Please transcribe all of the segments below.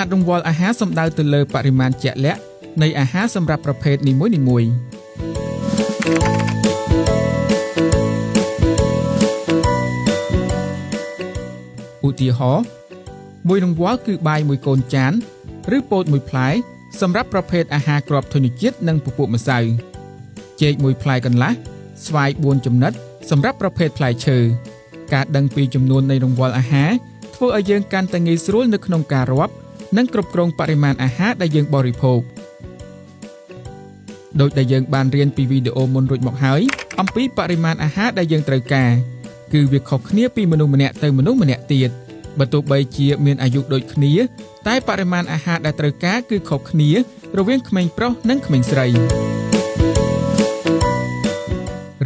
ណាត់រង្វាល់អាហារសំដៅទៅលើបរិមាណជាក់លាក់នៃអាហារសម្រាប់ប្រភេទនីមួយៗឧទាហរណ៍មួយរង្វាល់គឺបាយមួយកូនចានឬពោតមួយផ្លែសម្រាប់ប្រភេទអាហារគ្រាប់ធញ្ញជាតិនិងពពុះម្សៅចេកមួយផ្លែកន្លះស្វាយ4ចំណិតសម្រាប់ប្រភេទផ្លែឈើការដឹងពីចំនួននៃរង្វាល់អាហារធ្វើឲ្យយើងកាន់តែងាយស្រួលនៅក្នុងការរាប់និងគ្រប់គ្រងបរិមាណអាហារដែលយើងបរិភោគដោយដែលយើងបានរៀនពីវីដេអូមុនរួចមកហើយអំពីបរិមាណអាហារដែលយើងត្រូវការគឺវាខុសគ្នាពីមនុស្សម្នាក់ទៅមនុស្សម្នាក់ទៀតបើទោះបីជាមានអាយុដូចគ្នាតែបរិមាណអាហារដែលត្រូវការគឺខុសគ្នារវាងក្មេងប្រុសនិងក្មេងស្រី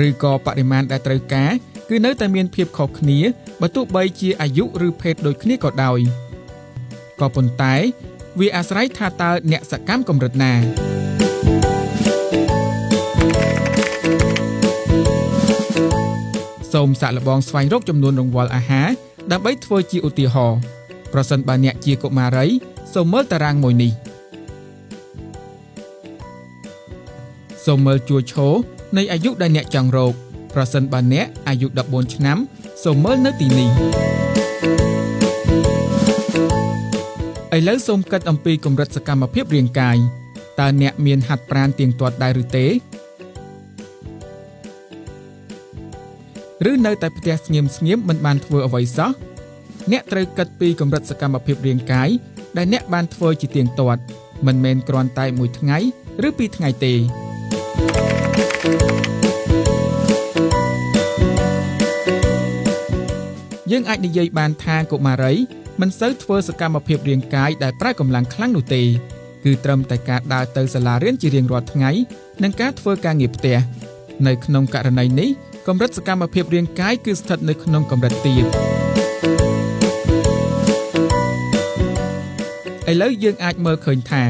ឬក៏បរិមាណដែលត្រូវការគឺនៅតែមានភាពខុសគ្នាបើទោះបីជាអាយុឬភេទដូចគ្នាក៏ដោយក៏ប៉ុន្តែវាអាស្រ័យថាតើអ្នកសកម្មកម្រិតណាសូមសាកល្បងស្វែងរកចំនួនរង្វាល់អាហារដើម្បីធ្វើជាឧទាហរណ៍ប្រសិនបើអ្នកជាកុមារីសូមមើលតារាងមួយនេះសូមមើលជួរឈរនៃអាយុដែលអ្នកចង់រកប្រសិនបើអ្នកអាយុ14ឆ្នាំសូមមើលនៅទីនេះឥឡូវសូមគិតអំពីកម្រិតសកម្មភាពរាងកាយតើអ្នកមានហាត់ប្រាណទៀងទាត់ដែរឬទេឬនៅតែផ្ទះស្ងៀមមិនបានធ្វើអ្វីសោះអ្នកត្រូវគិតពីកម្រិតសកម្មភាពរាងកាយដែលអ្នកបានធ្វើជាទៀងទាត់មិនមែនគ្រាន់តែមួយថ្ងៃឬពីរថ្ងៃទេយើងអាចនិយាយបានថាកុមារីមិនសូវធ្វើសកម្មភាពរាងកាយដែលប្រើកម្លាំងខ្លាំងនោះទេគឺត្រឹមតែការដើរទៅសាលារៀនជារៀងរាល់ថ្ងៃនិងការធ្វើការងារផ្ទះនៅក្នុងករណីនេះកម្រិតសកម្មភាពរាងកាយគឺស្ថិតនៅក្នុងកម្រិតទាបឥឡូវយើងអាចមើលឃើញថា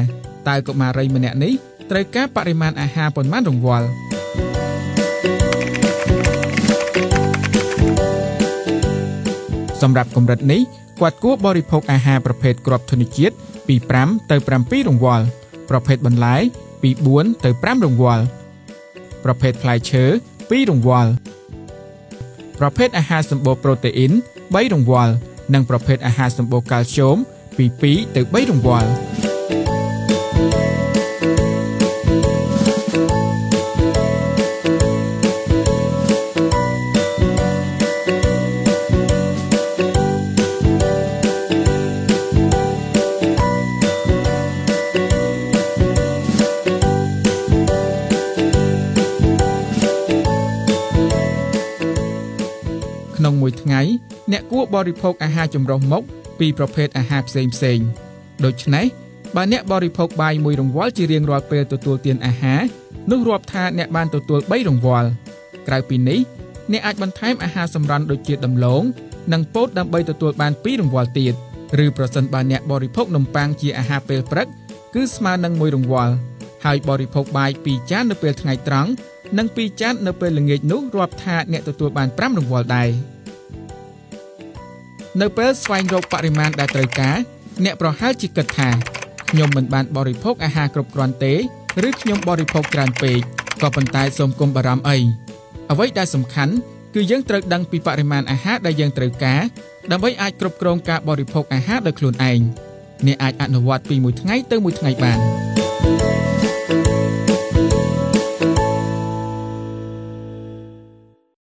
តើកុមារីម្នាក់នេះត្រូវការបរិមាណអាហារប៉ុន្មានរង្វាល់សម្រាប់កម្រិតនេះគាត់គួរបរិភោគអាហារប្រភេទគ្រាប់ធញ្ញជាតិពី5ទៅ7រង្វាល់ប្រភេទបន្លែពី4ទៅ5រង្វាល់ប្រភេទផ្លែឈើ2រង្វាល់ប្រភេទអាហារសម្បូរប្រូតេអ៊ីន3រង្វាល់និងប្រភេទអាហារសម្បូរកាល់ស្យូមពី2ទៅ3រង្វាល់ក្នុងមួយថ្ងៃអ្នកគួរបរិភោគអាហារចម្រុះមុខពីប្រភេទអាហារផ្សេងដូច្នេះបើអ្នកបរិភោគបាយមួយរង្វាល់ជារៀងរាល់ពេលទទួលទានអាហារនោះរាប់ថាអ្នកបានទទួល3រង្វាល់ក្រៅពីនេះអ្នកអាចបន្ថែមអាហារសម្រន់ដូចជាដំឡូងនិងពោតដើម្បីទទួលបាន2រង្វាល់ទៀតឬប្រសិនបើអ្នកបរិភោគនំប៉័ងជាអាហារពេលព្រឹកគឺស្មើនឹង1រង្វាល់ហើយបរិភោគបាយ2ចាននៅពេលថ្ងៃត្រង់និង2ចាននៅពេលល្ងាចនោះរាប់ថាអ្នកទទួលបាន5រង្វាល់ដែរនៅពេលស្វែងរកបរិមាណដែលត្រូវការអ្នកប្រហែលជាគិតថាខ្ញុំមិនបានបរិភោគអាហារគ្រប់គ្រាន់ទេឬខ្ញុំបរិភោគច្រើនពេកក៏ប៉ុន្តែសូមកុំបារម្ភអីអ្វីដែលសំខាន់គឺយើងត្រូវដឹងពីបរិមាណអាហារដែលយើងត្រូវការដើម្បីអាចគ្រប់គ្រងការបរិភោគអាហារដោយខ្លួនឯងអ្នកអាចអនុវត្តពីមួយថ្ងៃទៅមួយថ្ងៃបាន